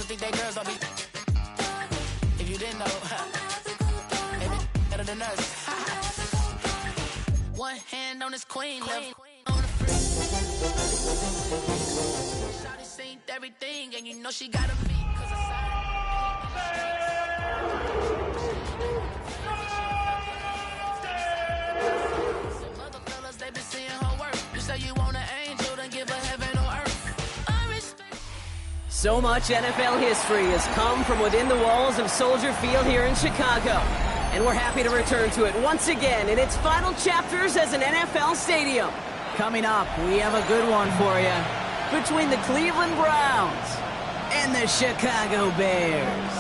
Think they girls don't be. If you didn't know, they be better than us. One hand on his queen, left on the free. Shawty seen everything, and you know she got a beat. Some other fellas, they been seeing her work. You say you want an angel, then give her heaven or earth. So much NFL history has come from within the walls of Soldier Field here in Chicago. And we're happy to return to it once again in its final chapters as an NFL stadium. Coming up, we have a good one for you. Between the Cleveland Browns and the Chicago Bears.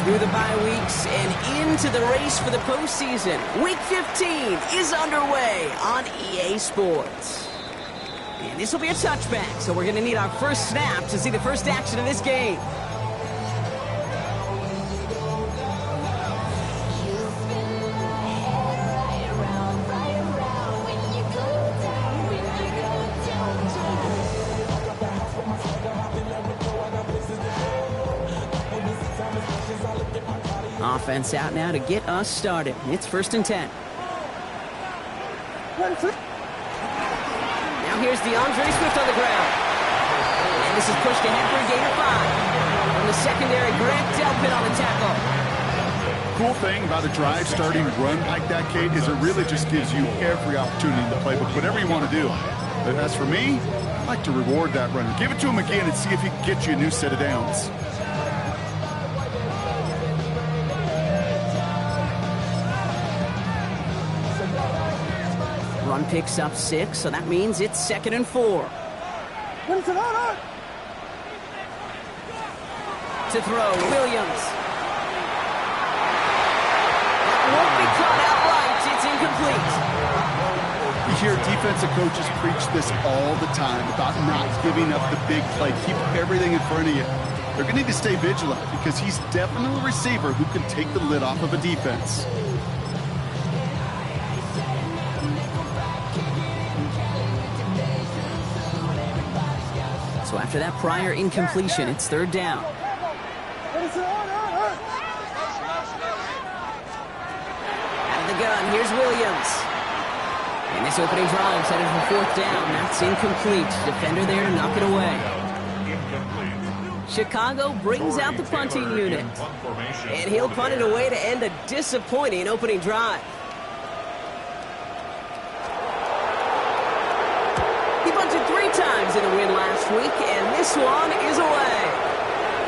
Through the bye weeks and into the race for the postseason. Week 15 is underway on EA Sports. And this will be a touchback, so we're going to need our first snap to see the first action of this game. Offense out now to get us started. It's 1st and 10. Now here's DeAndre Swift on the ground. And this is pushed ahead for a gain of 5. From the secondary, Grant Delpit on the tackle. Cool thing about a drive starting run like that, Kate, is it really just gives you every opportunity in the playbook, whatever you want to do. But as for me, I like to reward that runner. Give it to him again and see if he can get you a new set of downs. Run picks up 6, so that means it's 2nd and 4. To throw, Williams. That won't be caught outright. It's incomplete. You hear defensive coaches preach this all the time about not giving up the big play. Keep everything in front of you. They're going to need to stay vigilant because he's definitely a receiver who can take the lid off of a defense. So after that prior incompletion, it's 3rd down. Out of the gun, here's Williams. And this opening drive headed for 4th down. That's incomplete. Defender there to knock it away. Chicago brings out the punting unit. And he'll punt it away to end a disappointing opening drive. He punted 3 times in the win last week, and this one is away.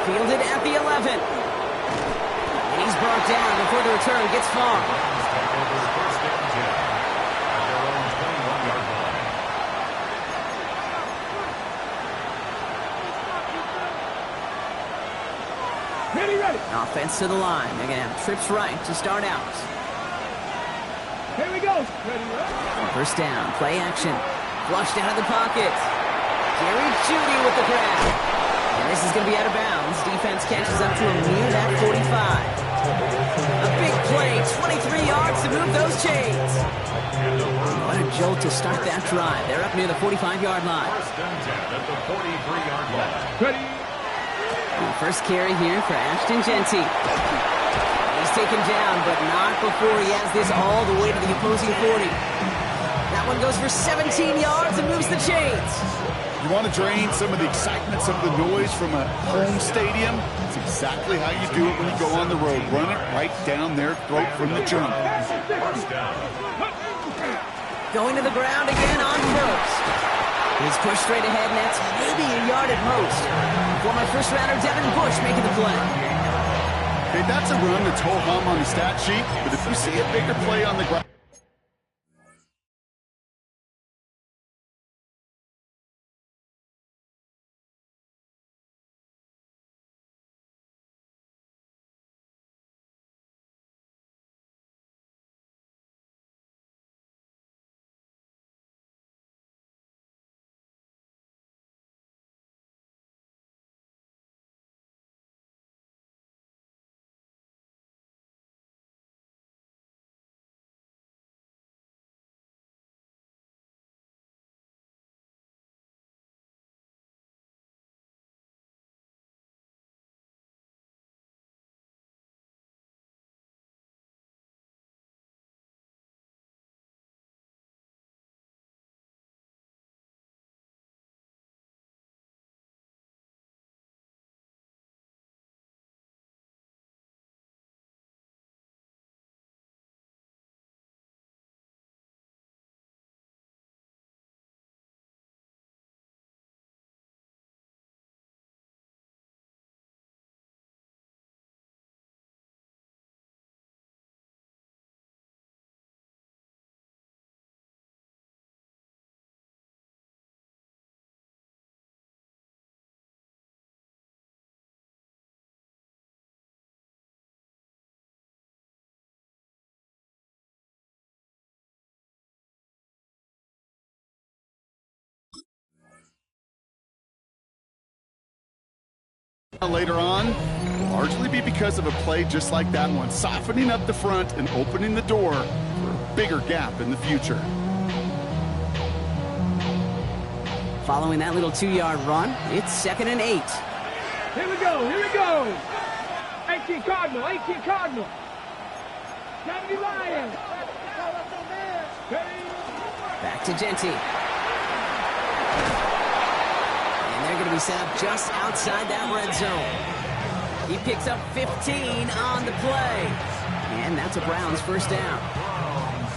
Fielded at the 11. And he's brought down before the return gets far. Ready. Offense to the line. They're going to have trips right to start out. Here we go. First down, play action. Flushed out of the pocket. Jerry Jeudy with the grab. And this is going to be out of bounds. Defense catches up to him near that 45. A big play, 23 yards to move those chains. What a jolt to start that drive. They're up near the 45-yard line. First and 10 at the 43-yard line. Ready. And the first carry here for Ashton Genty. He's taken down, but not before he has this all the way to the opposing 40. That one goes for 17 yards and moves the chains. You want to drain some of the excitement, some of the noise from a home stadium? It's exactly how you do it when you go on the road. Run it right down their throat from the jump. First down. Going to the ground again on first. He's pushed straight ahead, and that's maybe a yard at most. Former first-rounder Devin Bush making the play. Okay, that's a run that's ho-hum on the stat sheet, but if you see a bigger play on the ground, later on will largely be because of a play just like that one, softening up the front and opening the door for a bigger gap in the future. Following that little 2-yard run, it's 2nd and 8. Here we go, here we go. 18 Cardinal, 18 Cardinal. 70 Lions. Back to Genty. And they're going to be set up just outside that red zone. He picks up 15 on the play. And that's a Browns first down.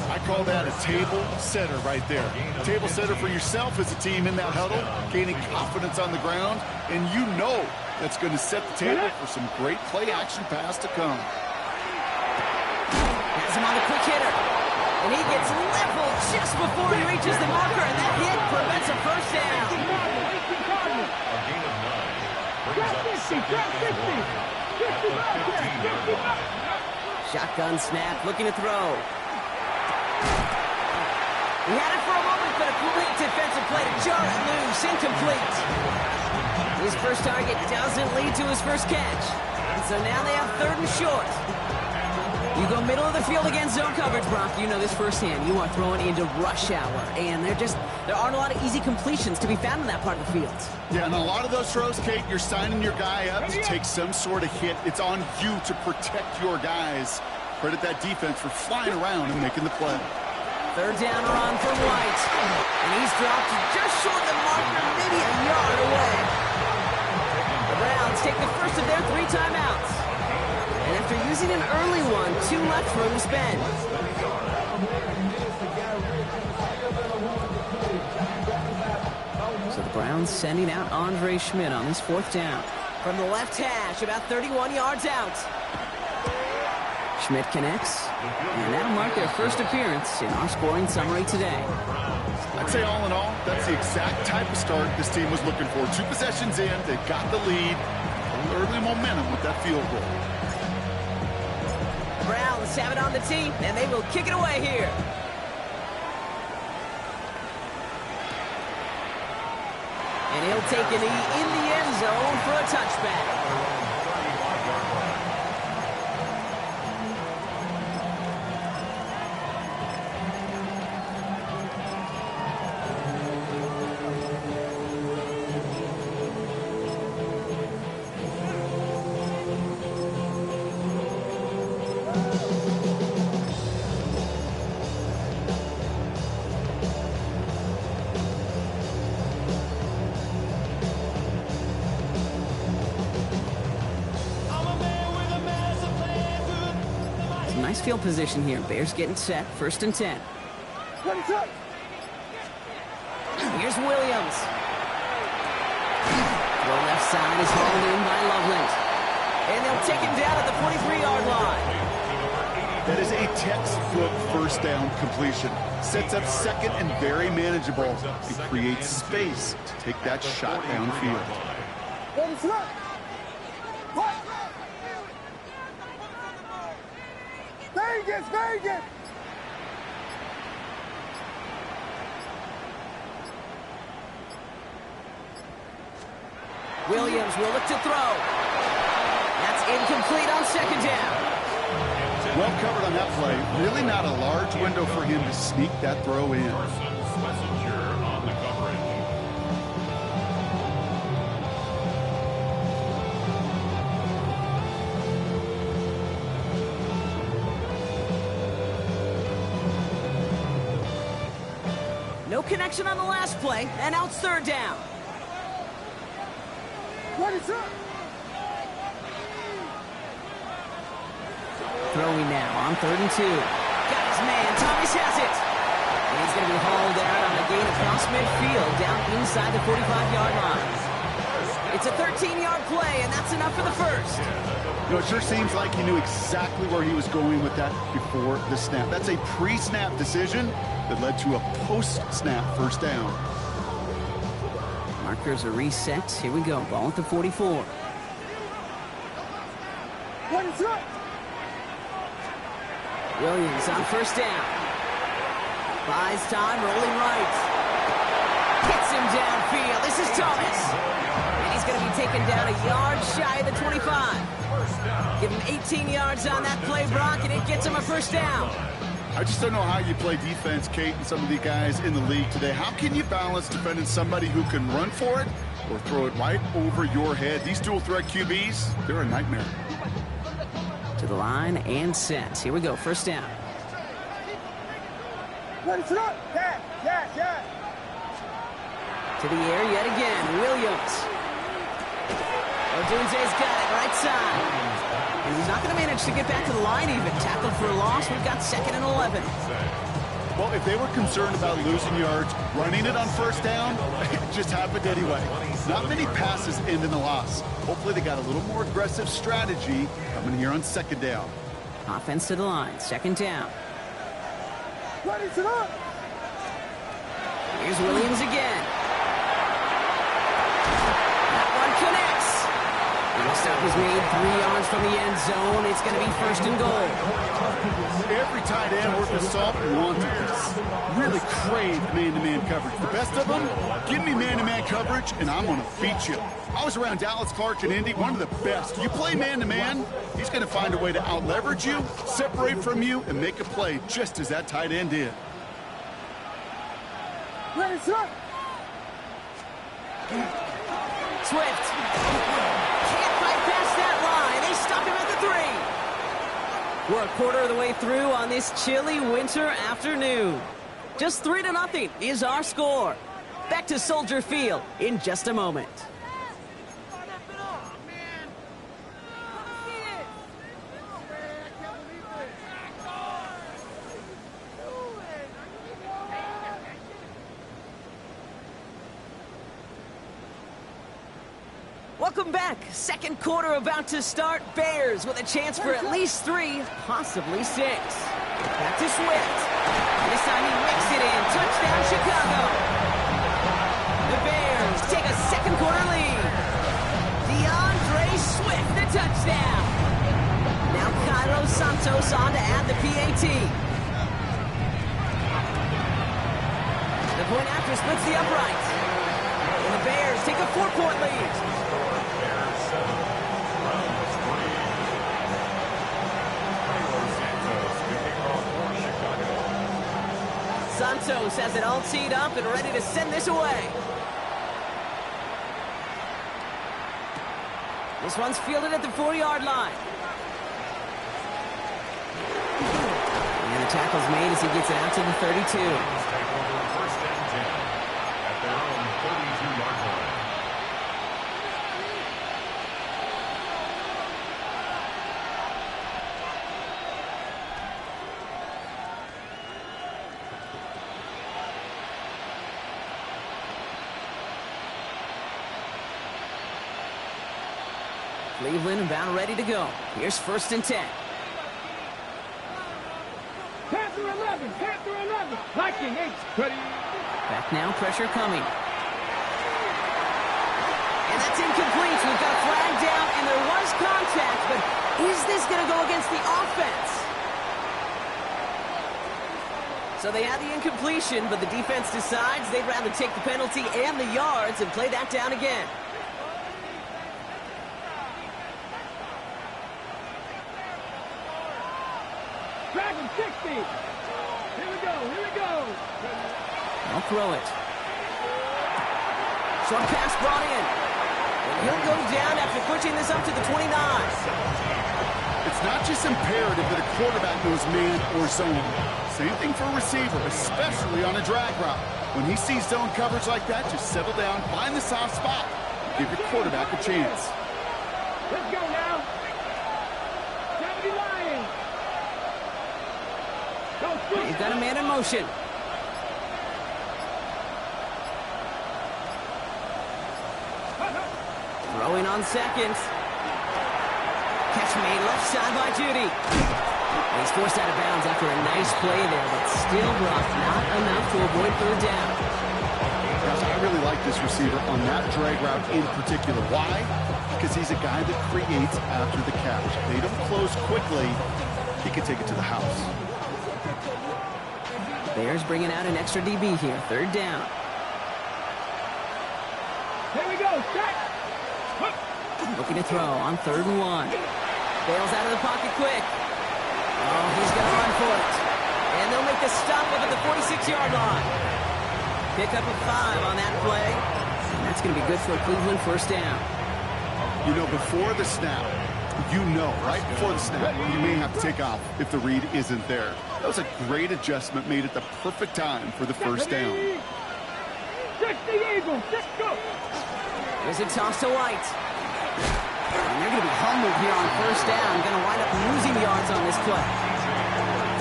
I call that a table setter right there. Table setter for yourself as a team in that huddle, gaining confidence on the ground, and you know that's going to set the table for some great play action pass to come. Has him on a quick hitter. And he gets leveled just before he reaches the marker, and that hit prevents a first down. A gain of 9 brings up 15 yard line. Shotgun snap, looking to throw. He had it for a moment, but a great defensive play to jar it loose, incomplete. His first target doesn't lead to his first catch. And so now they have 3rd and short. You go middle of the field against zone coverage, Brock. You know this firsthand. You are throwing into rush hour, and there aren't a lot of easy completions to be found in that part of the field. Yeah, and a lot of those throws, Kate, you're signing your guy up to take some sort of hit. It's on you to protect your guys. Credit that defense for flying around and making the play. 3rd down run for White. And he's dropped just short of the marker, maybe a yard away. The Browns take the first of their 3 timeouts. And after using an early one, 2 left for him to spend. So the Browns sending out Andre Schmidt on this 4th down. From the left hash, about 31 yards out. Schmidt connects, and that'll mark their first appearance in our scoring summary today. I'd say all in all, that's the exact type of start this team was looking for. 2 possessions in, they got the lead, early momentum with that field goal. Browns have it on the tee, and they will kick it away here. And he'll take a knee in the end zone for a touchback. Nice field position here. Bears getting set. 1st and 10. Here's Williams. The left side is hauled in by Loveland. And they'll take him down at the 43-yard line. That is a textbook first down completion. Sets up 2nd and very manageable. It creates space to take that shot downfield. Vegas! Williams will look to throw. That's incomplete on 2nd down. Well covered on that play. Really not a large window for him to sneak that throw in. Messenger on the coverage. No connection on the last play, and now it's 3rd down. Throwing now on 3rd and 2. Got his man, Thomas has it. And he's going to be hauled out on a gain across midfield, down inside the 45-yard line. It's a 13-yard play, and that's enough for the first. You know, it sure seems like he knew exactly where he was going with that before the snap. That's a pre-snap decision that led to a post-snap first down. Markers are reset. Here we go. Ball at the 44. Williams on 1st down. Buys time, rolling right. Hits him downfield. This is Thomas. And he's going to be taken down a yard shy of the 25. Give him 18 yards on that play, Brock, and it gets him a first down. I just don't know how you play defense, Kate, and some of the guys in the league today. How can you balance defending somebody who can run for it or throw it right over your head? These dual-threat QBs, they're a nightmare. To the line and set. Here we go, first down. Ready, set. Yeah. To the air yet again, Williams. Odunze's got it, right side. And he's not going to manage to get back to the line even. Tackled for a loss, we've got 2nd and 11. Well, if they were concerned about losing yards, running it on first down, it just happened anyway. Not many passes end in a loss. Hopefully they got a little more aggressive strategy coming here on 2nd down. Offense to the line, 2nd down. Ready, set. Here's Williams again. That one connects. And the stop is made 3 yards from the end zone. It's going to be 1st and goal. Every tight end worth his salt wanted this. Really crave man-to-man coverage. The best of them, give me man-to-man coverage, and I'm going to beat you. I was around Dallas Clark and Indy, one of the best. You play man-to-man, he's going to find a way to out-leverage you, separate from you, and make a play just as that tight end did. Ready, set. Swift. Can't fight past that line. They stop him at the 3. We're a quarter of the way through on this chilly winter afternoon. Just 3-0 is our score. Back to Soldier Field in just a moment. Welcome back. 2nd quarter about to start. Bears with a chance for at least 3, possibly 6. Back to Swift. This time he makes it in. Touchdown, Chicago. The Bears take a 2nd quarter lead. DeAndre Swift, the touchdown. Now Cairo Santos on to add the PAT. The point after splits the uprights. And the Bears take a 4-point lead. Santos has it all teed up and ready to send this away. This one's fielded at the 4-yard line. And the tackle's made as he gets it out to the 32. First and 10 at their own 32-yard line. Cleveland about ready to go. Here's 1st and 10. Panther 11. Viking 8. Ready. Back now, pressure coming. And that's incomplete. We've got a flag down, and there was contact, but is this going to go against the offense? So they had the incompletion, but the defense decides they'd rather take the penalty and the yards and play that down again. Dragon 60. Here we go. I'll throw it. Short pass brought in. And he'll go down after pushing this up to the 29. It's not just imperative that a quarterback knows man or zone. Same thing for a receiver, especially on a drag route. When he sees zone coverage like that, just settle down, find the soft spot, give your quarterback a chance. Let's go now. 70 Lions. He's got a man in motion. Throwing on 2nd. Catch made left side by Judy. And he's forced out of bounds after a nice play there, but still rough. Not enough to avoid 3rd down. Gosh, I really like this receiver on that drag route in particular. Why? Because he's a guy that creates after the catch. They don't close quickly. He can take it to the house. Bears bringing out an extra DB here. 3rd down. Here we go. Set. Looking to throw on 3rd and 1. Bails out of the pocket quick. Oh, he's going to run for it. And they'll make the stop up at the 46-yard line. Pick up a 5 on that play. And that's going to be good for a Cleveland 1st down. You know, before the snap, right before the snap, you may have to take off if the read isn't there. That was a great adjustment made at the perfect time for the 1st down. 60 Eagles, 6 go. There's a toss to White. And they're going to be humbled here on 1st down. Going to wind up losing yards on this play.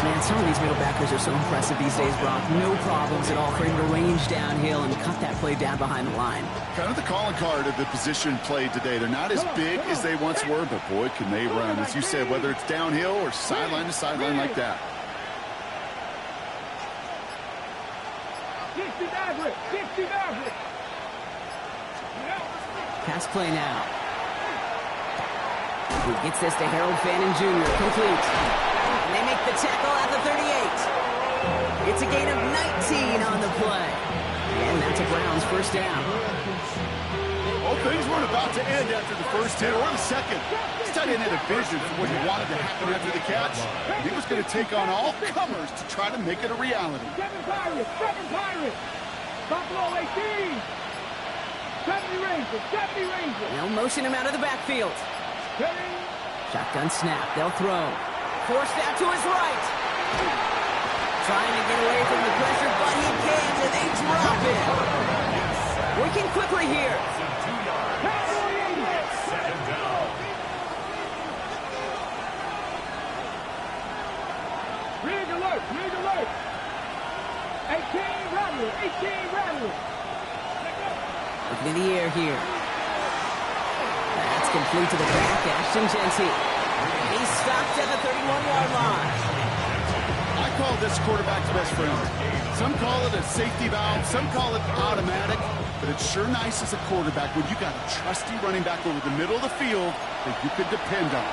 Man, some of these middle backers are so impressive these days, Brock. No problems at all for him to range downhill and cut that play down behind the line. Kind of the calling card of the position played today. They're not as big as they once were, but boy, can they run. As you said, whether it's downhill or sideline to sideline like that. 60 Maverick, 60 Maverick. Pass play now. He gets this to Harold Fannin Jr. Complete. And they make the tackle at the 38. It's a gain of 19 on the play. And that's a Browns 1st down. Well, things weren't about to end after the 1st hit or the 2nd. This tight end had a vision for what he wanted to happen after the catch. He was going to take on all comers to try to make it a reality. 7 Pirates. Buffalo 18. 70 Rangers, 70 Rangers. They'll motion him out of the backfield. Shotgun snap. They'll throw. Forced out to his right. Trying to get away from the pressure, but he can't, and they drop it. Working quickly here. Rig alert. 18 Rattler. Looking in the air here. That's complete to the back, Ashton Jency. He's stopped at the 31-yard line. I call this quarterback's best friend. Some call it a safety valve, some call it automatic, but it's sure nice as a quarterback when you got a trusty running back over the middle of the field that you could depend on.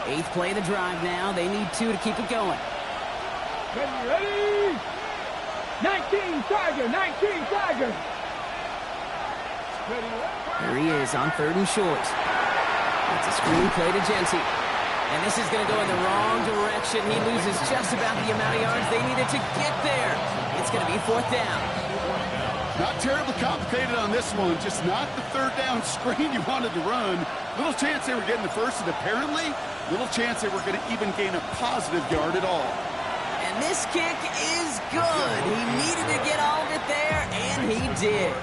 Eighth play of the drive now. They need 2 to keep it going. Ready? 19 Tiger. There he is on 3rd and short. It's a screen play to Jency. And this is going to go in the wrong direction. He loses just about the amount of yards they needed to get there. It's going to be 4th down. Not terribly complicated on this one, just not the 3rd down screen you wanted to run. Little chance they were getting the 1st, and apparently, little chance they were going to even gain a positive yard at all. And this kick is good. He needed to get all of it there, and he did.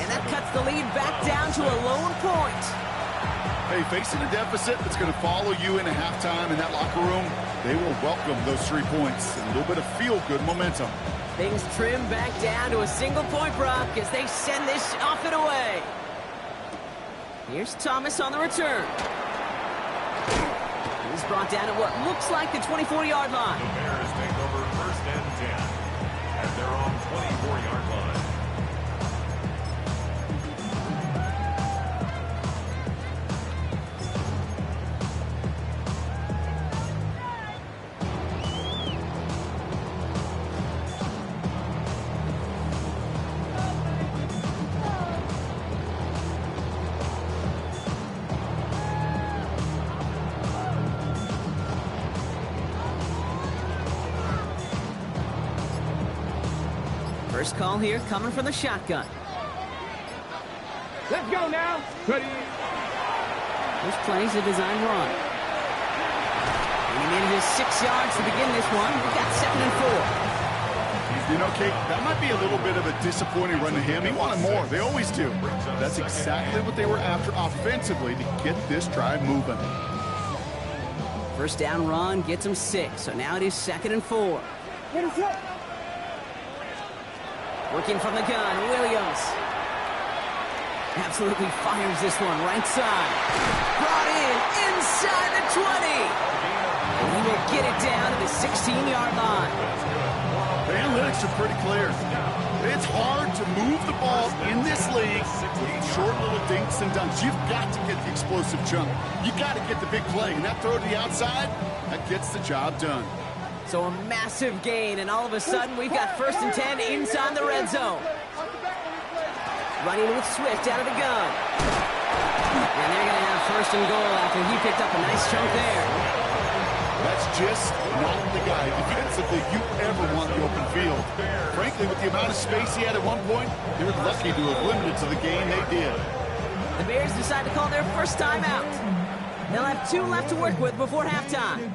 And that cuts the lead back down to a lone point. Hey, facing a deficit that's going to follow you into halftime in that locker room, they will welcome those 3 points and a little bit of feel-good momentum. Things trim back down to a single point, Brock, as they send this off and away. Here's Thomas on the return. He's brought down at what looks like the 24-yard line. The Bears take over 1st and 10 at their own 24-yard line. First call here coming from the shotgun. Let's go now. Ready? This plays a design run. And he manages 6 yards to begin this one. We got 2nd and 4. You know, Kate, that might be a little bit of a disappointing run to him. He wanted more. They always do. That's exactly what they were after offensively to get this drive moving. First down run gets him 6. So now it is 2nd and 4. Working from the gun, Williams. Absolutely fires this one right side. Brought in inside the 20. And he will get it down to the 16-yard line. The analytics are pretty clear. It's hard to move the ball in this league with short little dinks and dunks. You've got to get the explosive jump. You got to get the big play. And that throw to the outside, that gets the job done. So a massive gain, and all of a sudden we've got 1st and 10 inside the red zone. Running with Swift out of the gun. And they're going to have 1st and goal after he picked up a nice chunk there. That's just not the guy defensively you ever want in the open field. Frankly, with the amount of space he had at one point, they were lucky to have limited to the game they did. The Bears decide to call their first time out. They'll have 2 left to work with before halftime.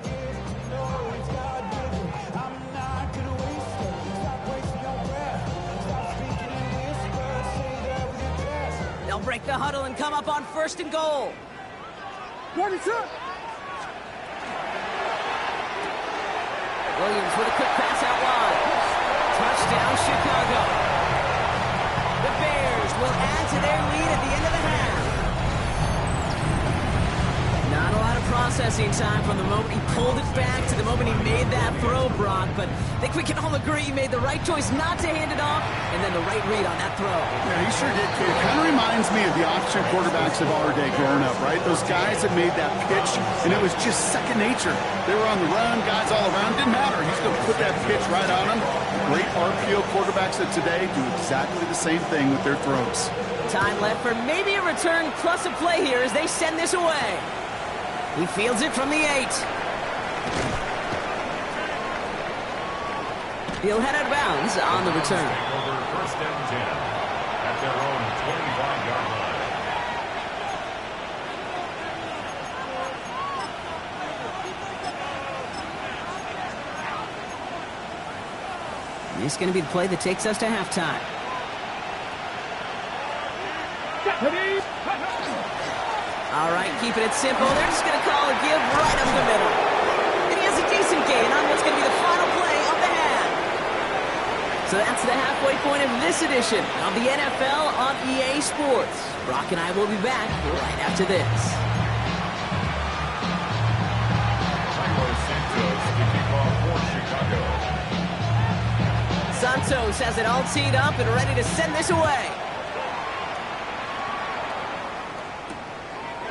They'll break the huddle and come up on 1st and goal. Williams with a quick pass out wide. Touchdown, Chicago. The Bears will add to their lead at the end of the half. Not a lot of processing time from the moment he pulled it back to the moment he made that throw, Brock. But I think we can all agree he made the right choice not to hand it off, and then the right read on that throw. Yeah, he sure did, kid. It kind of reminds me of the option quarterbacks of our day growing up, right? Those guys that made that pitch, and it was just second nature. They were on the run, guys all around. Didn't matter. He's going to put that pitch right on them. Great RPO quarterbacks of today do exactly the same thing with their throws. Time left for maybe a return plus a play here as they send this away. He fields it from the 8. He'll head out of bounds on the return. Over 1st and 10 at their own 25-yard line. This is going to be the play that takes us to halftime. All right, keeping it simple. They're just going to call a give right up the middle. And he has a decent gain on what's going to be the final play of the half. So that's the halfway point of this edition of the NFL on EA Sports. Brock and I will be back right after this. Carlos Santos to kick off for Chicago. Santos has it all teed up and ready to send this away.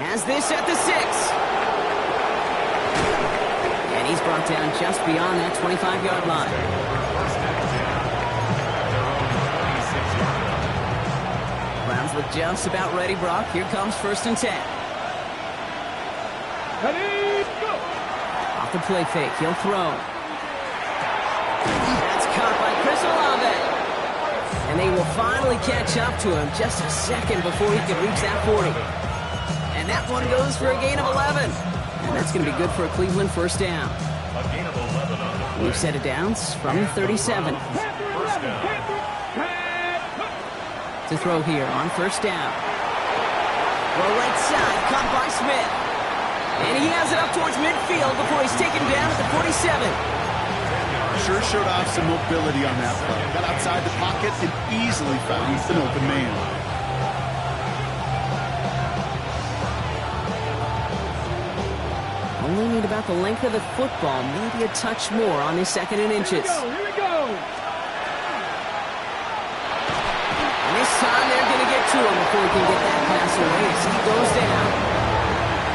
Has this at the 6. And he's brought down just beyond that 25-yard line. Browns look just about ready, Brock. Here comes 1st and 10. Ready, go! Off the play fake, he'll throw. That's caught by Chris Olave. And they will finally catch up to him just a second before he can reach that 40. And that one goes for a gain of 11. And that's going to be good for a Cleveland 1st down. A gain of 11 on the play. We've set it downs from the 37. 1st down. To throw here on 1st down. Well, right side, caught by Smith. And he has it up towards midfield before he's taken down at the 47. Sure showed off some mobility on that play. Got outside the pocket and easily found an open man. Only need about the length of the football, maybe a touch more on this 2nd and inches. Here we go! And this time they're going to get to him before he can get that pass away as he goes down.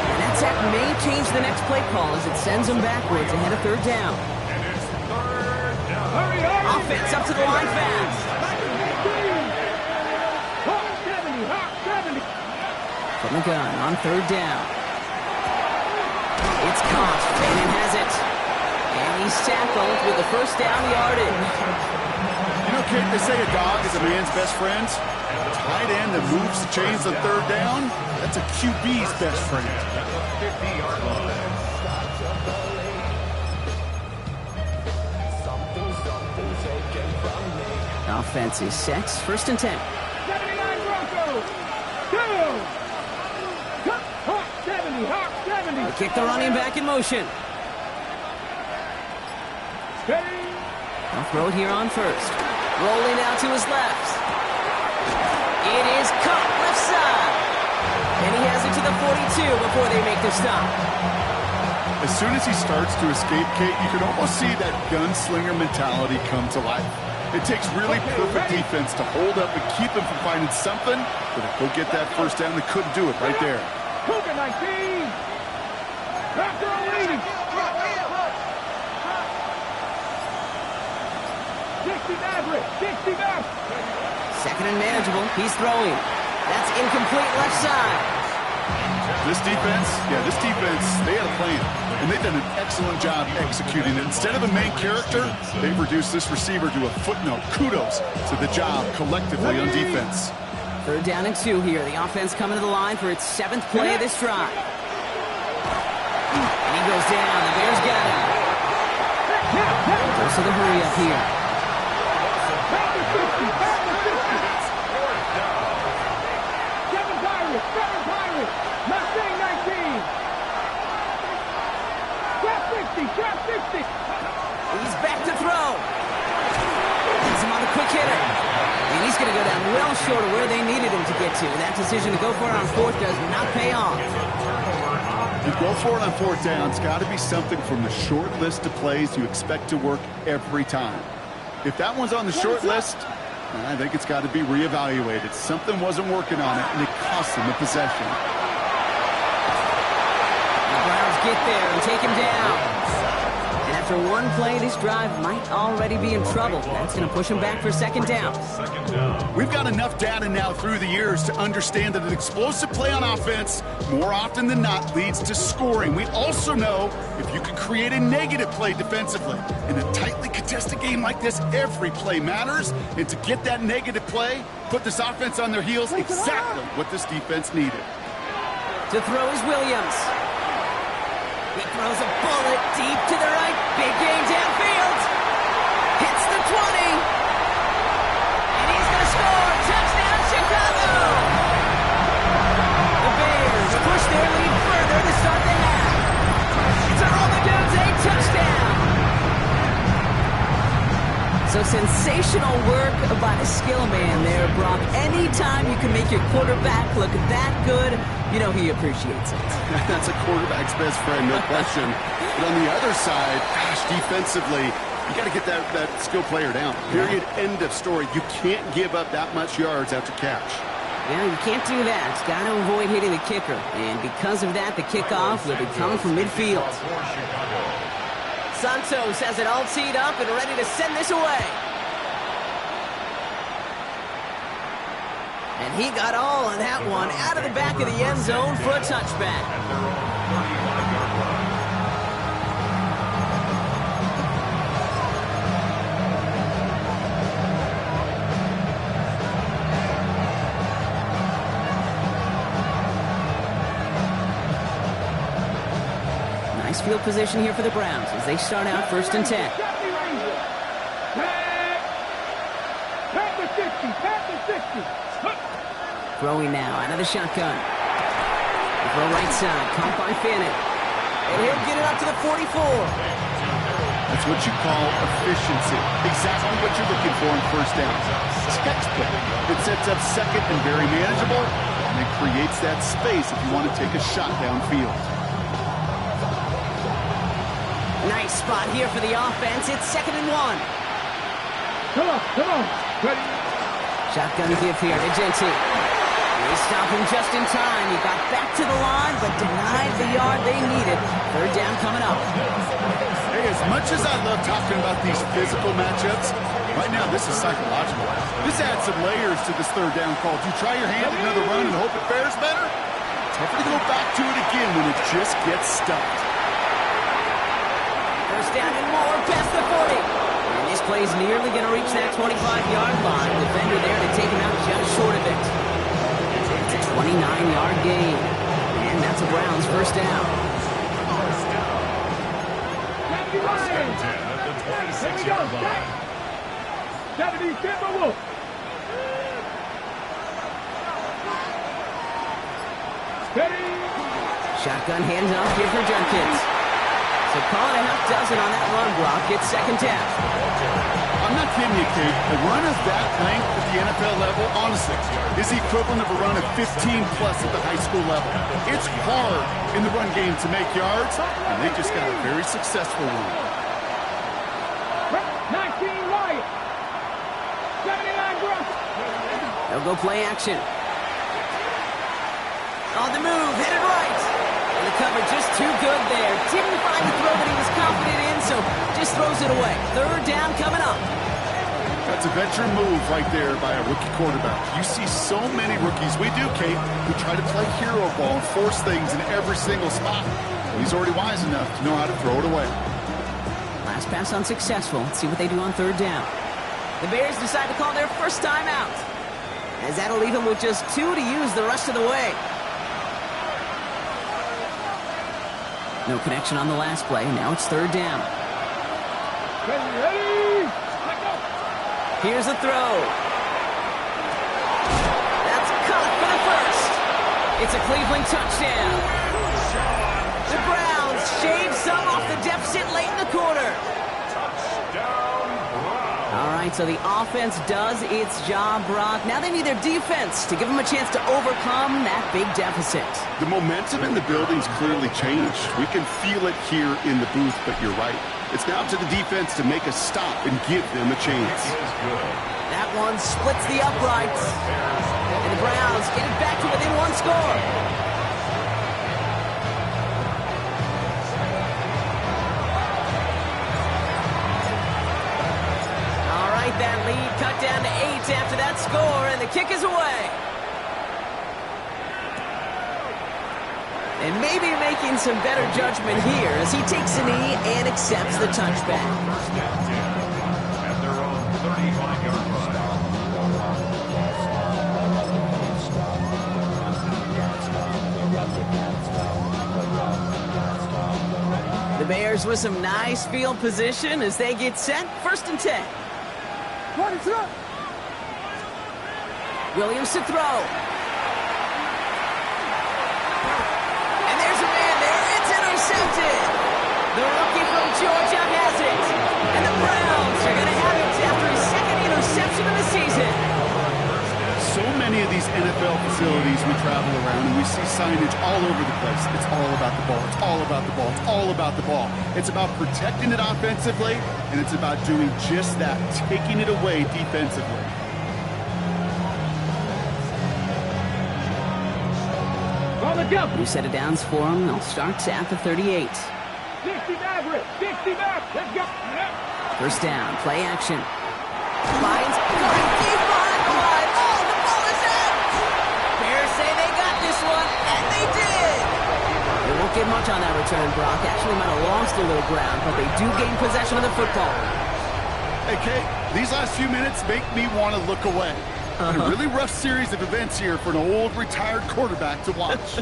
And that sack may change the next play call as it sends him backwards ahead of 3rd down. And it's 3rd down. Hurry, hurry! Offense up to the line fast. Hawk 70, Hawk 70. From the gun on 3rd down. It's caught. Fannin has it. And he's tackled with the 1st down yardage. You know, Kate, they say a dog is a man's best friend. A tight end that moves the chains on 3rd down, that's a QB's best friend. At the 50-yard line. Offense is set. 1st and 10. 79 Broncos. Go! Hawk 70, Hawk 70. They kick the running back in motion. Ready? They'll throw it here on 1st. Rolling out to his left. It is caught left side. And he has it to the 42 before they make the stop. As soon as he starts to escape, Kate, you can almost see that gunslinger mentality come to life. It takes really perfect defense to hold up and keep them from finding something, but if they'll get that first down, they couldn't do it right there. Cougar 19. After a leading. 60 Maverick. 60 Maverick. Second and manageable. He's throwing. That's incomplete left side. This defense, they had a plan, and they've done an excellent job executing it. Instead of a main character, they've reduced this receiver to a footnote. Kudos to the job collectively on defense. Third down and 2 here. The offense coming to the line for its 7th play of this drive. And he goes down. The Bears got him. Goes to the hurry up here. Seven Pirates. Mustang 19. Trap 60. He's back to throw. He's him on the quick hitter. And he's going to go down well short of where they needed him to get to. That decision to go for it on 4th does not pay off. You go for it on 4th down, it's got to be something from the short list of plays you expect to work every time. If that one's on the short list, I think it's got to be reevaluated. Something wasn't working on it, and it cost them the possession. The Browns get there and take him down. And after one play, this drive might already be in trouble. That's going to push him back for 2nd down. We've got enough data now through the years to understand that an explosive play on offense, more often than not, leads to scoring. We also know if you can create a negative play defensively. In a tightly contested game like this, every play matters. And to get that negative play, put this offense on their heels, exactly what this defense needed. To throw is Williams. He throws a bullet deep to the right. Big game downfield. Hits the 20. And he's going to score. Touchdown, Chicago. The Bears push their lead further to start the half. It's a roll the dudes, a touchdown. So sensational work by the skill man there, Brock. Anytime you can make your quarterback look that good, you know he appreciates it. That's a quarterback's best friend, no question. But on the other side, gosh, defensively, you got to get that skill player down. Period. End of story. You can't give up that much yards after catch. Yeah, you can't do that. Got to avoid hitting the kicker. And because of that, the kickoff will be coming from midfield. Santos has it all teed up and ready to send this away. And he got all of that one out of the back of the end zone for a touchback. Nice field position here for the Browns as they start out 1st and 10. Throwing now out of the shotgun. They throw right side, caught by Fannin. And he'll get it up to the 44. That's what you call efficiency. Exactly what you're looking for in 1st down. Textbook. It sets up 2nd and very manageable, and it creates that space if you want to take a shot downfield. Nice spot here for the offense. It's 2nd and 1. Come on. Ready. Shotgun give here to Genty. They stop him just in time. He got back to the line, but denied the yard they needed. 3rd down coming up. Hey, as much as I love talking about these physical matchups, right now this is psychological. This adds some layers to this 3rd down call. Do you try your hand at another run and hope it fares better? Tougher to go back to it again when it just gets stuffed. 1st down and more past the 40. And this play's nearly going to reach that 25-yard line. Defender there to take him out just short of it. It's a 29-yard gain. And that's a Browns 1st down. First and 10 at the 26-yard line. 70 Timberwolf. Steady. Shotgun handoff here for Jenkins. So call it a half dozen on that run block. It's 2nd down. I'm not kidding you, Kate. A run of that length at the NFL level, honestly, is the equivalent of a run of 15-plus at the high school level. It's hard in the run game to make yards, and they just got a very successful one. 19 Wyatt. They'll go play action. On the move, headed right. And the cover just too good there. Didn't find the throw that he was confident in, so just throws it away. Third down coming up. That's a veteran move right there by a rookie quarterback. You see so many rookies, we do, Kate, who try to play hero ball and force things in every single spot. Well, he's already wise enough to know how to throw it away. Last pass unsuccessful. Let's see what they do on third down. The Bears decide to call their first time out, as that'll leave them with just 2 to use the rest of the way. No connection on the last play. Now it's third down. Ready? Let go. Here's a throw. That's caught for the first. It's a Cleveland touchdown. The Browns shave some off the deficit late in the quarter. All right, so the offense does its job, Brock. Now they need their defense to give them a chance to overcome that big deficit. The momentum in the building's clearly changed. We can feel it here in the booth, but you're right. It's now up to the defense to make a stop and give them a chance. That one splits the uprights. And the Browns get it back to within 1 score. All right, that lead cut down to 8 after that score, and the kick is away. And maybe making some better judgment here as he takes a knee and accepts the touchback. First down 10 at their own 35-yard line. The Bears with some nice field position as they get set. First and 10. Williams to throw. And there's a man there. It's intercepted. The rookie from Georgia has it. And the Browns are going to have it after his second interception of the season. So many of these NFL facilities we travel around and we see signage all over the place. It's all about the ball. It's all about the ball. It's all about the ball. It's about protecting it offensively, and it's about doing just that, taking it away defensively. On the jump. New set of downs for him. They'll start at the 38. 60 back, Rick. 60 back. Let's go. First down, play action. Lions going deep behind the line. Oh, the ball is out! Bears say they got this one, and they did! They won't get much on that return, Brock. Actually might have lost a little ground, but they do gain possession of the football. Hey, Kate, these last few minutes make me want to look away. A really rough series of events here for an old retired quarterback to watch.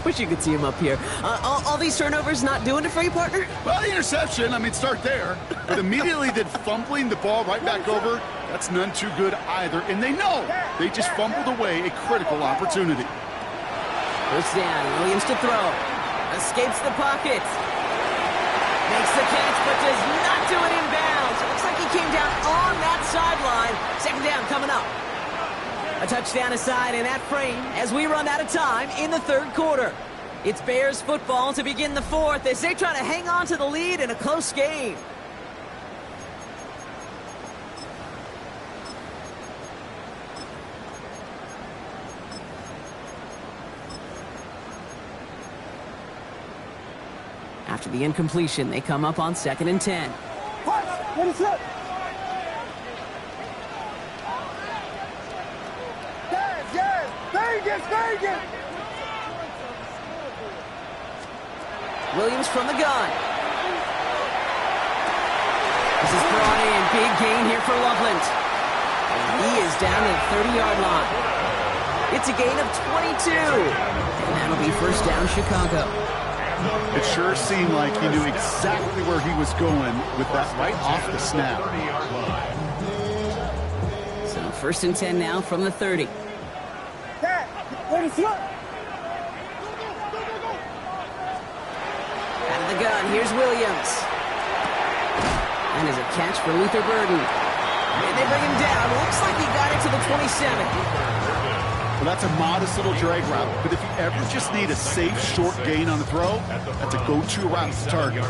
Wish you could see him up here. All these turnovers not doing it for you, partner? Well, the interception, I mean, start there. But immediately then fumbling the ball right back over, that's none too good either. And they know they just fumbled away a critical opportunity. First down, Williams to throw. Escapes the pocket. Makes the catch, but does not do it in bounds. Looks like he came down on that sideline. Second down coming up. A touchdown aside in that frame as we run out of time in the third quarter. It's Bears football to begin the fourth as they try to hang on to the lead in a close game. After the incompletion, they come up on 2nd and 10. What is it? Vegas! Williams from the gun. This is brought in. Big gain here for Loveland. And he is down at the 30-yard line. It's a gain of 22. And that'll be first down, Chicago. It sure seemed like he knew exactly where he was going with that right off the snap. So first and 10 now from the 30. What is it? Out of the gun, here's Williams. And is a catch for Luther Burden. And they bring him down. Looks like he got it to the 27. Well, that's a modest little drag route, but if you ever just need a safe, short gain on the throw, that's a go-to route to target.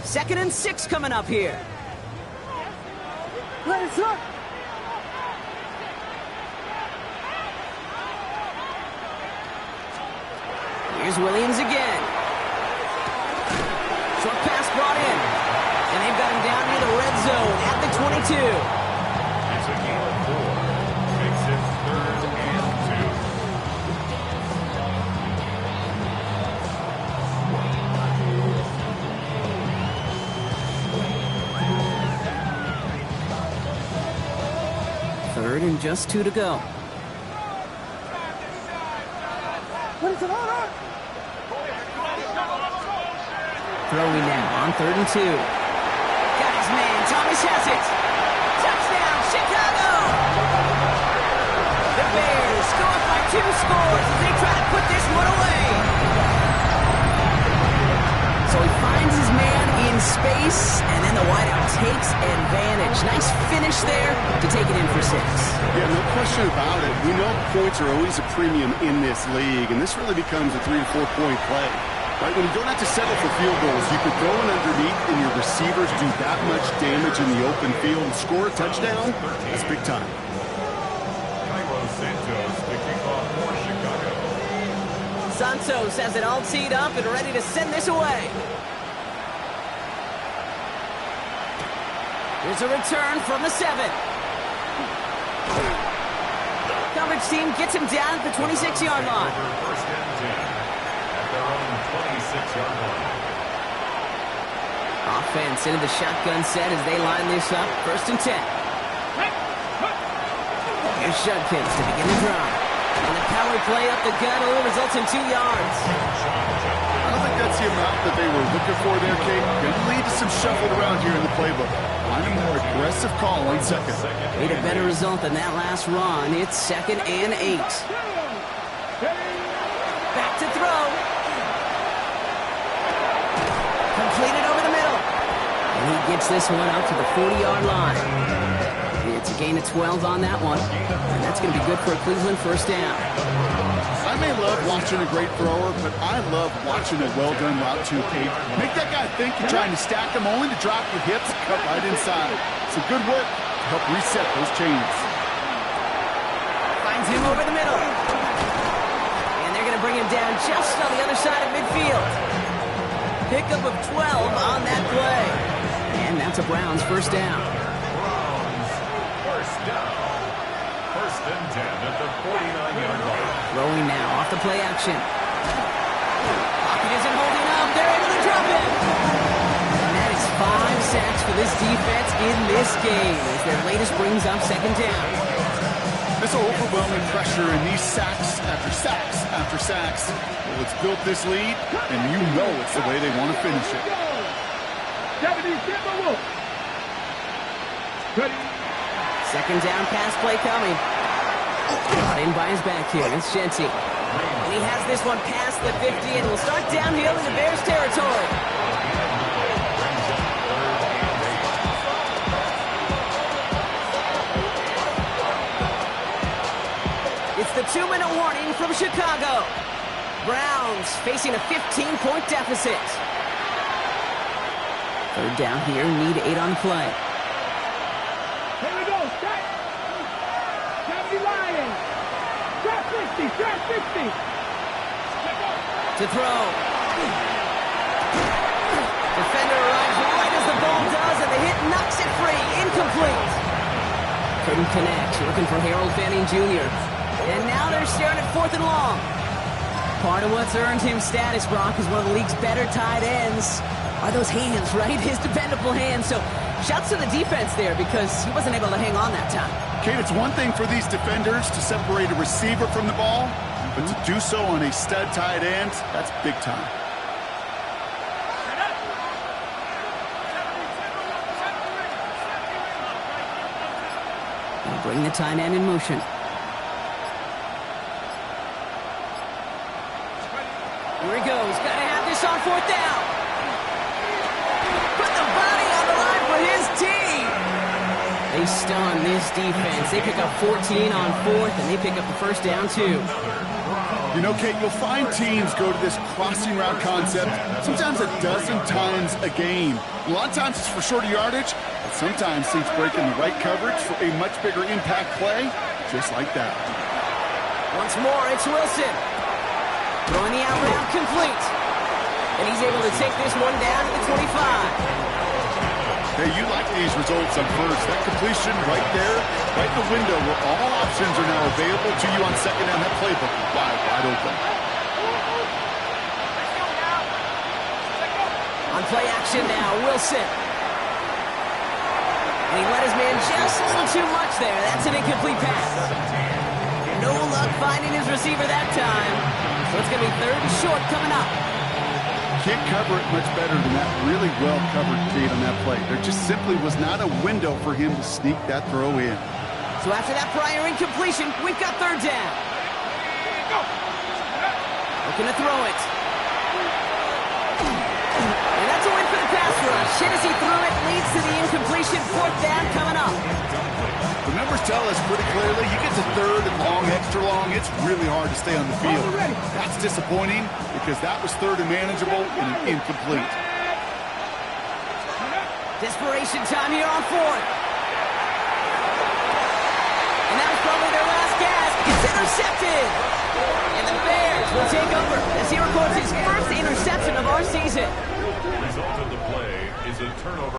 2nd and 6 coming up here. Here's Williams again. Short pass brought in. And they've got him down near the red zone at the 22. It's a gain of 4. Makes it 3rd and 2. 3rd and just 2 to go. Throwing now on 3rd and 2. Got his man. Thomas has it. Touchdown, Chicago! The Bears go up by 2 scores as they try to put this one away. So he finds his man in space, and then the wideout takes advantage. Nice finish there to take it in for 6. Yeah, no question about it. We know points are always a premium in this league, and this really becomes a 3- to 4-point play. Right, when you don't have to settle for field goals, you could throw it underneath and your receivers do that much damage in the open field and score a touchdown. That's big time. Cairo Santos, the kickoff for Chicago. Santos has it all teed up and ready to send this away. Here's a return from the 7. Coverage team gets him down at the 26-yard line. 1st and 10. Their own 26-yard line. Offense into the shotgun set as they line this up. 1st and 10. Here's Judkins to begin the drive. And the power play up the gut only results in 2 yards. I don't think that's the amount that they were looking for there, Kate. Going to lead to some shuffled around here in the playbook. Find a more aggressive call on 2nd. Need a better result than that last run. It's 2nd and 8. Back to throw. Completed over the middle. And he gets this one out to the 40-yard line. It's a gain of 12 on that one. And that's going to be good for a Cleveland 1st down. I may love watching a great thrower, but I love watching a well-done route too, Kate. Make that guy think you're trying to stack them only to drop your hips and cut right inside. Some good work to help reset those chains. Finds him over the middle. And they're going to bring him down just on the other side of midfield. Pickup of 12 on that play. And that's a Browns 1st down. Browns 1st down. 1st and 10 at the 49-yard line. Throwing now off the play action. Pocket isn't holding up. They're able to drop it. And that is 5 sacks for this defense in this game as their latest brings up 2nd down. This overwhelming pressure and these sacks after sacks after sacks. Well, it's built this lead, and you know it's the way they want to finish it. 2nd down pass play coming. Brought in by his back here. It's Shenty. And he has this one past the 50 and will start downhill into Bears territory. It's the 2-minute warning from Chicago. Browns facing a 15-point deficit. 3rd down here, need 8 on play. Here we go, set. 70 Lions. Trap 50, trap 50. To throw. Defender arrives right as the ball does, and the hit knocks it free. Incomplete. Couldn't connect. Looking for Harold Fanning Jr. And now they're staring at 4th and long. Part of what's earned him status, Brock, is one of the league's better tight ends. Are those hands, right? His dependable hands. So shouts to the defense there because he wasn't able to hang on that time. Kate, it's one thing for these defenders to separate a receiver from the ball, but to do so on a stud tight end, that's big time. They'll bring the tight end in motion. Here he goes. Got to have this on 4th down. Put the body on the line for his team. They stun this defense. They pick up 14 on 4th, and they pick up the 1st down, too. You know, Kate, you'll find teams go to this crossing route concept sometimes a dozen times a game. A lot of times it's for shorter yardage, but sometimes teams break in the right coverage for a much bigger impact play, just like that. Once more, it's Wilson. Throwing the out route complete. And he's able to take this one down to the 25. Hey, you like these results on first. That completion right there, right in the window where all options are now available to you on second down. That playbook is wide open. On play action now, Wilson. And he let his man just a little too much there. That's an incomplete pass. No luck finding his receiver that time. So it's going to be 3rd and short coming up. Can't cover it much better than that. Really well covered, Kate, on that play. There just simply was not a window for him to sneak that throw in. So after that prior incompletion, we've got 3rd down. Looking to throw it. And that's a win for the pass rush. Hit as he threw it, leads to the incompletion. 4th down coming up. The numbers tell us pretty clearly, you get to 3rd and long, extra long, it's really hard to stay on the field. That's disappointing because that was 3rd and manageable and an incomplete. Desperation time here on 4th. And that was probably their last gasp. It's intercepted. And the Bears will take over as he records his first interception of our season. The result of the play is a turnover.